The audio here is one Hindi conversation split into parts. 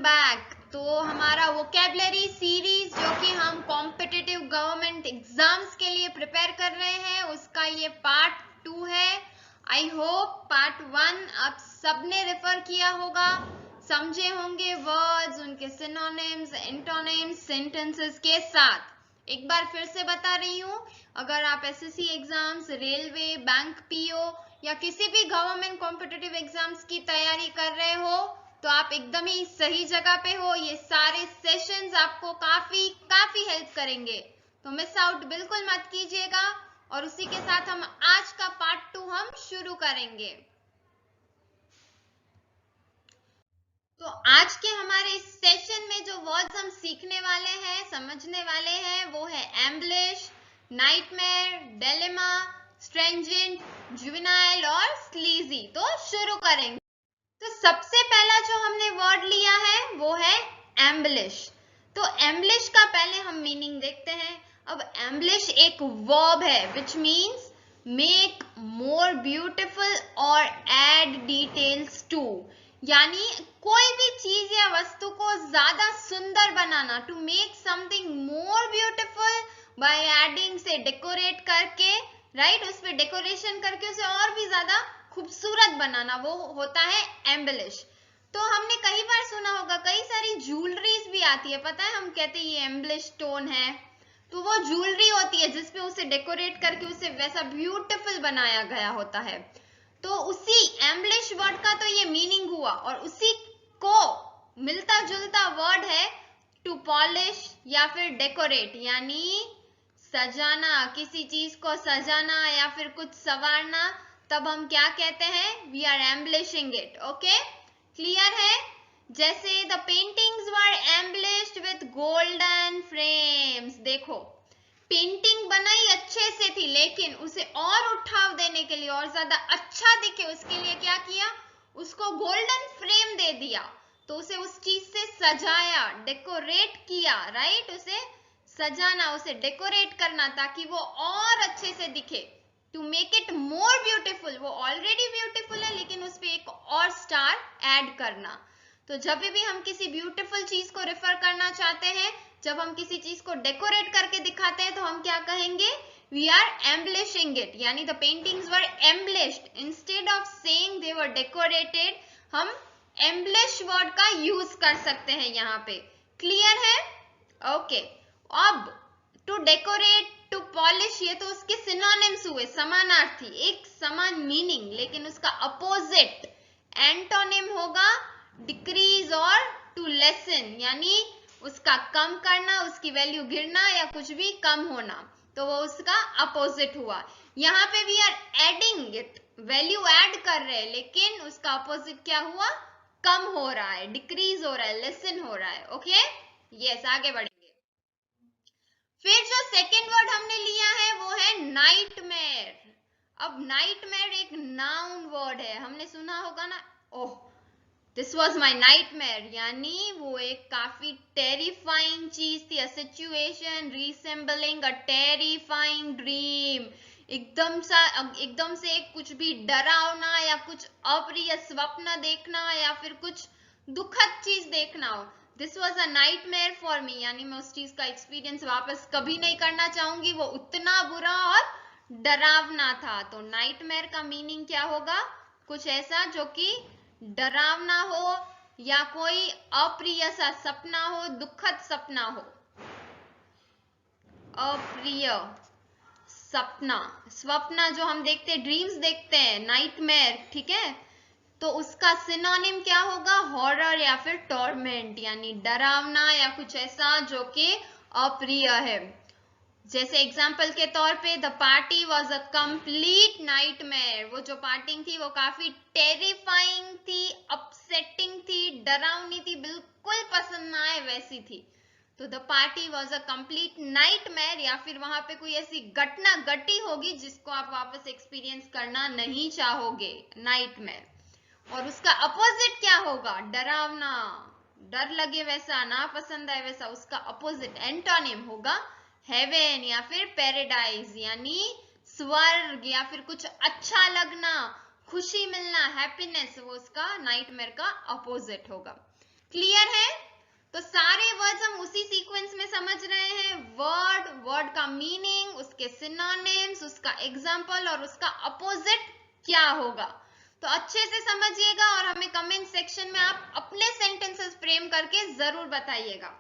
बैक। तो हमारा वोकेबलरी सीरीज जो कि हम कॉम्पिटिटिव गवर्नमेंट एग्जाम्स के लिए प्रिपेयर कर रहे हैं, उसका ये पार्ट 2 है। आई होप पार्ट 1 आप सबने रेफर किया होगा, समझे होंगे वर्ड्स, उनके सिनोनिम्स, एंटोनिम्स, सेंटेंसेस के साथ। एक बार फिर से बता रही हूँ, अगर आप SSC exams, railway, bank PO या किसी भी गवर्नमेंट कॉम्पिटिटिव एग्जाम्स की तैयारी कर रहे हो तो आप एकदम ही सही जगह पे हो। ये सारे सेशंस आपको काफी हेल्प करेंगे, तो मिस आउट बिल्कुल मत कीजिएगा। और उसी के साथ हम आज का पार्ट 2 हम शुरू करेंगे। तो आज के हमारे इस सेशन में जो वर्ड्स हम सीखने वाले हैं, समझने वाले हैं, वो है एम्बलिश, नाइटमेयर, डिलेमा, स्ट्रेंजेंट, जुवेनाइल और स्लीजी। तो शुरू करेंगे। तो सबसे पहला जो हमने वर्ड लिया है वो है एम्बलिश। तो एम्बलिश का पहले हम मीनिंग देखते हैं। अब एम्बलिश एक वर्ब है which means make more beautiful और एड डिटेल्स टू, यानी कोई भी चीज या वस्तु को ज्यादा सुंदर बनाना, to make something more beautiful by adding से डेकोरेट करके, राइट, उस पर डेकोरेशन करके उसे और भी ज्यादा खूबसूरत बनाना, वो होता है एम्बलिश। तो हमने कई बार सुना होगा, कई सारी ज्वेलरीज भी आती है, पता है, हम कहते हैं ये एम्बलिश स्टोन है, तो वो ज्वेलरी होती है जिसपे उसे डेकोरेट करके उसे वैसा ब्यूटीफुल बनाया गया होता है। तो उसी एम्बलिश वर्ड का तो ये मीनिंग हुआ, और उसी को मिलता जुलता वर्ड है टू पॉलिश या फिर डेकोरेट, यानी सजाना, किसी चीज को सजाना या फिर कुछ संवारना, तब हम क्या कहते हैं, we are embellishing it. Okay, clear है? जैसे the paintings were embellished with golden frames. देखो, पेंटिंग बनाई अच्छे से थी, लेकिन उसे और उठाव देने के लिए, और ज्यादा अच्छा दिखे उसके लिए क्या किया, उसको गोल्डन फ्रेम दे दिया। तो उसे उस चीज से सजाया, डेकोरेट किया, राइट, उसे सजाना, उसे डेकोरेट करना ताकि वो और अच्छे से दिखे, to make it more beautiful. वो ऑलरेडी ब्यूटीफुल है लेकिन उस पर एक और स्टार ऐड करना। तो जब भी हम किसी ब्यूटीफुल चीज को रेफर करना चाहते हैं, जब हम किसी चीज को डेकोरेट करके दिखाते हैं, तो हम क्या कहेंगे, वी आर एम्बलिशिंग इट, यानी the paintings were embellished instead of saying they were decorated. हम एम्बलिश वर्ड का यूज कर सकते हैं यहाँ पे। क्लियर है? ओके, अब टू डेकोरेट, टू पॉलिश, ये तो उसके सिनोनिम्स हुए, समानार्थी, एक समान मीनिंग, लेकिन उसका अपोजिट एंटोनिम होगा डिक्रीज और टू लेसन, यानी उसका कम करना, उसकी वैल्यू गिरना या कुछ भी कम होना, तो वो उसका अपोजिट हुआ। यहाँ पे we are adding it, value add कर रहे हैं, लेकिन उसका अपोजिट क्या हुआ, कम हो रहा है, डिक्रीज हो रहा है, लेसन हो रहा है। ओके, यस, आगे बढ़ेंगे। फिर जो सेकेंड वर्ड हमने लिया है वो है नाइटमेयर। अब नाइटमेयर एक नाउन वर्ड है, हमने सुना होगा ना, oh this was my nightmare, यानी वो एक काफी टेरिफाइंग चीज थी, a situation resembling a terrifying dream. एकदम से कुछ भी डरावना या कुछ अप्रिय स्वप्न देखना या फिर कुछ दुखद चीज देखना हो, this was a nightmare for me, यानी मैं उस चीज का एक्सपीरियंस वापस कभी नहीं करना चाहूंगी, वो उतना बुरा और डरावना था। तो नाइटमेयर का मीनिंग क्या होगा, कुछ ऐसा जो कि डरावना हो या कोई अप्रिय सा सपना हो, दुखद सपना हो, अप्रिय सपना, स्वप्न जो हम देखते हैं, ड्रीम्स देखते हैं, नाइटमेयर, ठीक है, तो उसका सिनोनिम क्या होगा, हॉरर या फिर टॉर्मेंट, यानी डरावना या कुछ ऐसा जो कि अप्रिय है। जैसे एग्जाम्पल के तौर पे, the party was a complete nightmare, वो जो पार्टी थी वो काफी टेरिफाइंग थी, अपसेटिंग थी, डरावनी थी, बिल्कुल पसंद ना आए वैसी थी। तो the party was a complete nightmare, या फिर वहां पे कोई ऐसी घटना घटी होगी जिसको आप वापस एक्सपीरियंस करना नहीं चाहोगे, नाइटमेयर। और उसका अपोजिट क्या होगा, डरावना, डर लगे वैसा, ना पसंद आए वैसा, उसका अपोजिट एंटोनिम होगा हेवन या फिर पैराडाइज, यानी स्वर्ग या फिर कुछ अच्छा लगना, खुशी मिलना, हैप्पीनेस, वो उसका नाइटमेयर का अपोजिट होगा। क्लियर है? तो सारे वर्ड्स हम उसी सीक्वेंस में समझ रहे हैं, वर्ड, वर्ड का मीनिंग, उसके सिनोनिम्स, उसका एग्जाम्पल और उसका अपोजिट क्या होगा। तो अच्छे से समझिएगा और हमें कमेंट सेक्शन में आप अपने सेंटेंसेस फ्रेम करके जरूर बताइएगा।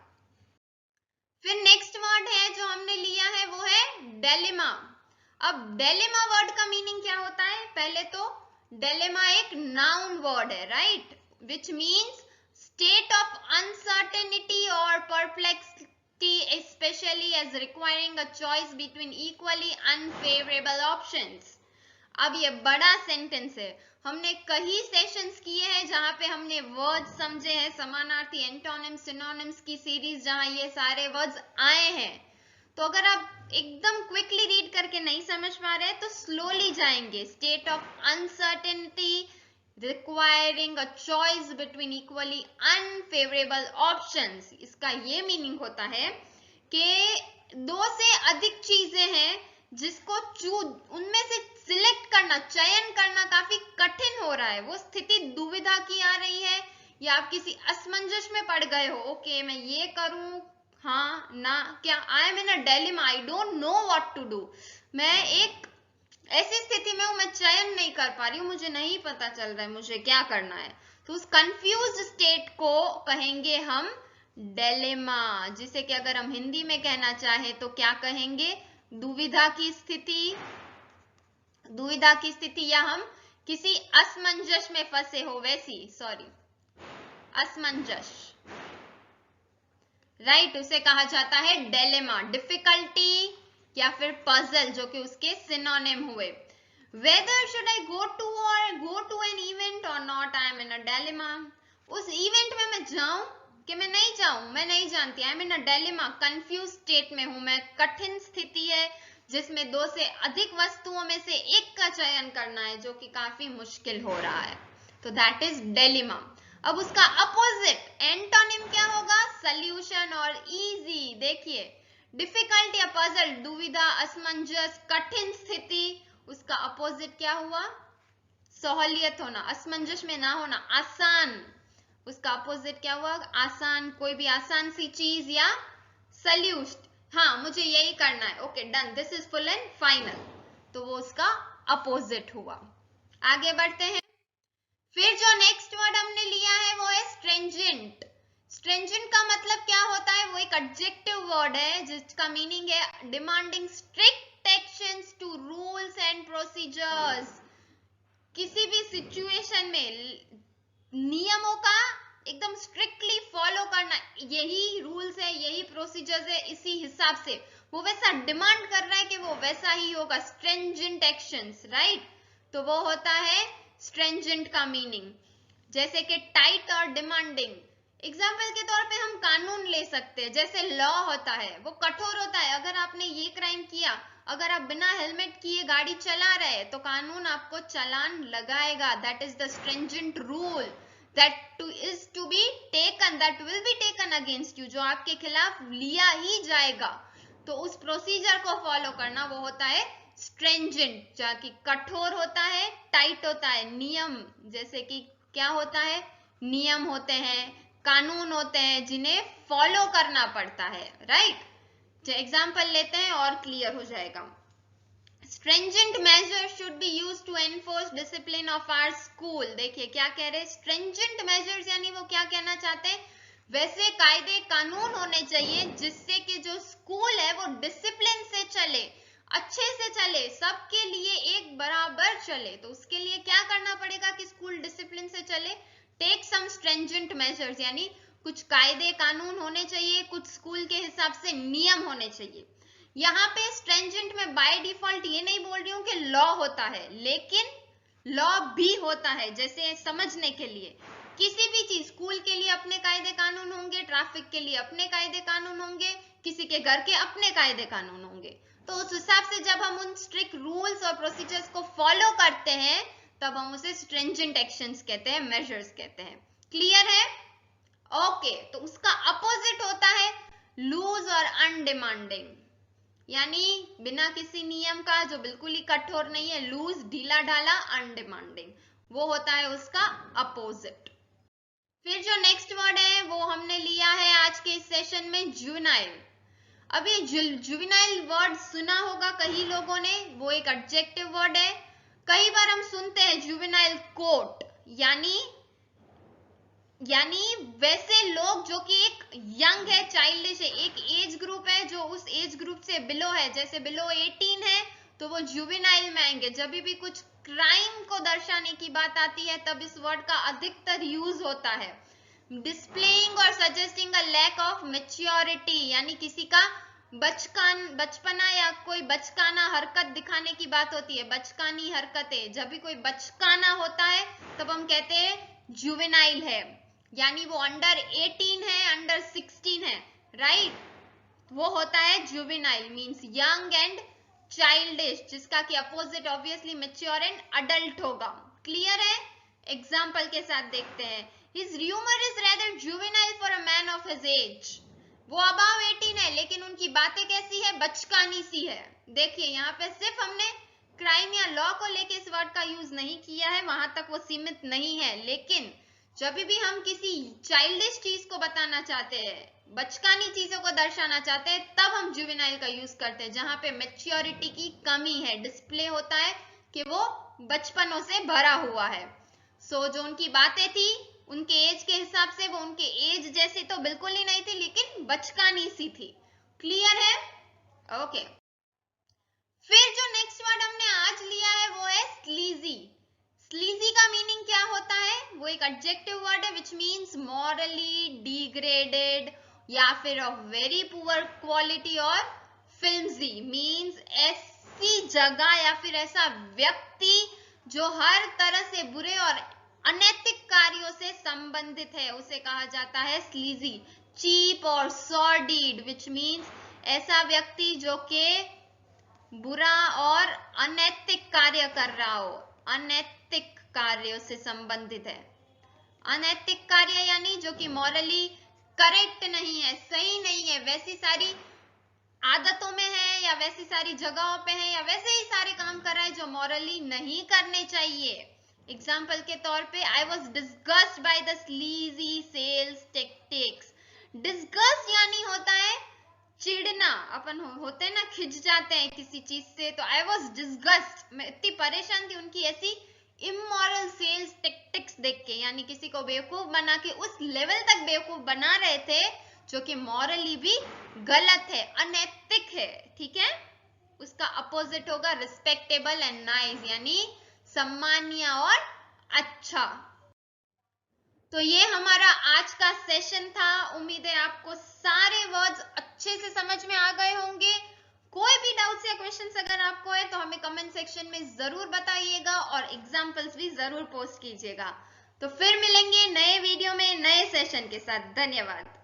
फिर नेक्स्ट वर्ड है जो हमने लिया है वो है डेलिमा। अब डेलिमा वर्ड का मीनिंग क्या होता है? पहले तो डेलिमा एक नाउन वर्ड है, right, which means state of uncertainty or perplexity, especially as requiring a choice between equally unfavorable options. अब ये बड़ा सेंटेंस है, हमने कई सेशंस किए हैं जहां पे हमने वर्ड्स समझे हैं, समानार्थी, एंटोनिम्स, सिनोनिम्स की सीरीज जहां ये सारे वर्ड्स आए हैं। तो अगर आप एकदम क्विकली रीड करके नहीं समझ पा रहे तो स्लोली जाएंगे। State of uncertainty, requiring a choice between equally unfavourable options, इसका ये मीनिंग होता है कि दो से अधिक चीजें हैं जिसको चूज, उनमें से सिलेक्ट करना, चयन करना काफी कठिन हो रहा है, वो स्थिति दुविधा की आ रही है या आप किसी असमंजस में पड़ गए हो। ओके, मैं ये करूं, हाँ ना, क्या, I am in a dilemma, I don't know what to do, मैं एक ऐसी स्थिति में हूं, मैं चयन नहीं कर पा रही हूँ, मुझे नहीं पता चल रहा है मुझे क्या करना है। तो उस कंफ्यूज्ड स्टेट को कहेंगे हम डिलेमा, जिसे कि अगर हम हिंदी में कहना चाहे तो क्या कहेंगे? दुविधा की स्थिति, दुविधा की स्थिति, या हम किसी असमंजस में फंसे हो वैसी, सॉरी, असमंजस, राइट, उसे कहा जाता है डिलेमा। डिफिकल्टी या फिर पजल जो कि उसके सिनोनिम हुए। Whether should I go to an event और not, I am in a dilemma, उस इवेंट में मैं जाऊं कि मैं नहीं जाऊं, मैं नहीं जानती, आई am in a dilemma, confuse state में हूं मैं, कठिन स्थिति है जिसमें दो से अधिक वस्तुओं में से एक का चयन करना है जो कि काफी मुश्किल हो रहा है। तो दैट इज डिलेमा। अब उसका अपोजिट एंटोनिम क्या होगा? सॉल्यूशन और इजी। देखिए, डिफिकल्ट या पजल, दुविधा, असमंजस, कठिन स्थिति, उसका अपोजिट क्या हुआ? सहूलियत होना, असमंजस में ना होना, आसान, उसका अपोजिट क्या हुआ? आसान, कोई भी आसान सी चीज, या सॉल्यूशन, हाँ मुझे यही करना है, okay done, this is full and final, तो वो उसका अपोजिट हुआ। आगे बढ़ते हैं। फिर जो नेक्स्ट वर्ड हमने लिया है वो है स्ट्रेंजेंट। स्ट्रेंजेंट का मतलब क्या होता है? वो एक एडजेक्टिव वर्ड है जिसका मीनिंग है demanding strict actions to rules and procedures. किसी भी सिचुएशन में नियमों का एकदम स्ट्रिक्टली फॉलो करना, यही रूल्स है, यही प्रोसीजर्स है, इसी हिसाब से वो वैसा डिमांड कर रहा है कि वो वैसा ही होगा। स्ट्रेंजेंट एक्शंस, राइट, तो वो होता है स्ट्रेंजेंट का मीनिंग। जैसे कि टाइट और डिमांडिंग, एग्जाम्पल के तौर पे हम कानून ले सकते हैं। जैसे लॉ होता है वो कठोर होता है, अगर आपने ये क्राइम किया, अगर आप बिना हेलमेट किए गाड़ी चला रहे तो कानून आपको चालान लगाएगा। That is the stringent rule that is to be taken, that will be taken against you, जो आपके खिलाफ लिया ही जाएगा। तो उस प्रोसीजर को फॉलो करना वो होता है स्ट्रेंजेंट, जो कि कठोर होता है, टाइट होता है, नियम, जैसे कि क्या होता है? नियम होते हैं, कानून होते हैं जिन्हें फॉलो करना पड़ता है, राइट। जो एग्जाम्पल लेते हैं और क्लियर हो जाएगा। Stringent measures should be used to enforce discipline of our school। देखिए क्या कह रहे हैं, stringent measures यानी वो क्या कहना चाहते हैं? वैसे कायदे कानून होने चाहिए जिससे कि जो स्कूल है वो डिसिप्लिन से चले, अच्छे से चले, सबके लिए एक बराबर चले। तो उसके लिए क्या करना पड़ेगा कि स्कूल डिसिप्लिन से चले? टेक सम स्ट्रेंजेंट मेजर्स, यानी कुछ कायदे कानून होने चाहिए, कुछ स्कूल के हिसाब से नियम होने चाहिए। यहाँ पे स्ट्रेंजेंट में बाय डिफॉल्ट ये नहीं बोल रही हूँ कि लॉ होता है, लेकिन लॉ भी होता है। जैसे समझने के लिए किसी भी चीज, स्कूल के लिए अपने कायदे कानून होंगे, ट्रैफिक के लिए अपने कायदे कानून होंगे, किसी के घर के अपने कायदे कानून होंगे। तो उस हिसाब से जब हम उन स्ट्रिक्ट रूल्स और प्रोसीजर्स को फॉलो करते हैं तब हम उसे स्ट्रेंजेंट एक्शंस कहते हैं, मेजर्स कहते हैं। क्लियर है? ओके, तो उसका अपोजिट होता है लूज और अनडिमांडिंग, यानी बिना किसी नियम का, जो बिल्कुल ही कठोर नहीं है, लूज, ढीला ढाला, अनडिमांडिंग, वो होता है उसका अपोजिट। फिर जो नेक्स्ट वर्ड है वो हमने लिया है आज के इस सेशन में जुवेनाइल। अब ये जुवेनाइल वर्ड सुना होगा कई लोगों ने, वो एक एडजेक्टिव वर्ड है। कई बार हम सुनते हैं जुवेनाइल कोर्ट, यानी वैसे लोग जो कि एक यंग है, चाइल्डिश है, एक एज ग्रुप है जो उस एज ग्रुप से बिलो है, जैसे बिलो 18 है तो वो जुवेनाइल में आएंगे। जब भी कुछ क्राइम को दर्शाने की बात आती है तब इस वर्ड का अधिकतर यूज होता है। डिस्प्लेइंग और suggesting a lack of maturity, यानी किसी का बचपना या कोई बचकाना हरकत दिखाने की बात होती है, बचकानी हरकतें। जब भी कोई बचकाना होता है तब हम कहते हैं जुवेनाइल है, यानी वो अंडर 18 है, अंडर 16 है, राइट, वो होता है juvenile, means young and childish, जिसका कि opposite obviously mature and adult होगा। क्लियर है? एग्जाम्पल के साथ देखते हैं। His humour is rather juvenile for a man of his age. वो अबाव 18 है लेकिन उनकी बातें कैसी है, बचकानी सी है। देखिए यहाँ पे सिर्फ हमने क्राइम या लॉ को लेके इस वर्ड का यूज नहीं किया है, वहां तक वो सीमित नहीं है, लेकिन जब भी हम किसी चाइल्डिश चीज को बताना चाहते हैं, बचकानी चीजों को दर्शाना चाहते हैं, तब हम जुवेनाइल का यूज करते हैं, जहां पे मैच्योरिटी की कमी है, डिस्प्ले होता है कि वो बचपनों से भरा हुआ है। सो जो उनकी बातें थी उनके एज के हिसाब से, वो उनके एज जैसी तो बिल्कुल ही नहीं थी, लेकिन बचकानी सी थी। क्लियर है? ओके। फिर जो नेक्स्ट वर्ड हमने आज लिया है वो है स्लीजी। स्लीजी का मीनिंग क्या होता है? वो एक एडजेक्टिव वर्ड है विच मीन्स मॉरली डिग्रेडेड या फिर ऑफ वेरी पुअर क्वालिटी, और फिल्मजी मीन्स ऐसी जगह या फिर ऐसा व्यक्ति जो हर तरह से बुरे और अनैतिक कार्यों से संबंधित है, उसे कहा जाता है स्लीजी। चीप और सॉर्डिड विच मीन्स ऐसा व्यक्ति जो के बुरा और अनैतिक कार्य कर रहा हो, अनैतिक कार्यों से संबंधित है। अनैतिक कार्य यानी जो कि मॉरली करेक्ट नहीं है, सही नहीं है, वैसी सारी आदतों में है या वैसी सारी जगहों पे है या वैसे ही सारे काम कर रहा है जो मॉरली नहीं करने चाहिए। एग्जाम्पल के तौर पे, I was disgusted by the sleazy sales tactics. Disgust यानी होता है चिढ़ना, अपन होते हैं ना, खिंच जाते हैं किसी चीज से, तो आई वॉज डिस्गस्ट, मैं इतनी परेशान थी उनकी ऐसी इमोरल सेल्स टेक्टिक्स देख के, यानी किसी को बेवकूफ बना के उस लेवल तक बेवकूफ बना रहे थे जो कि मॉरली भी गलत है, अनैतिक है। ठीक है, उसका अपोजिट होगा रिस्पेक्टेबल एंड नाइस, यानी सम्मानीय और अच्छा। तो ये हमारा आज का सेशन था। उम्मीद है आपको सारे वर्ड्स अच्छे से समझ में आ गए होंगे। कोई भी डाउट्स या क्वेश्चंस अगर आपको है तो हमें कमेंट सेक्शन में जरूर बताइएगा और एग्जाम्पल्स भी जरूर पोस्ट कीजिएगा। तो फिर मिलेंगे नए वीडियो में नए सेशन के साथ। धन्यवाद।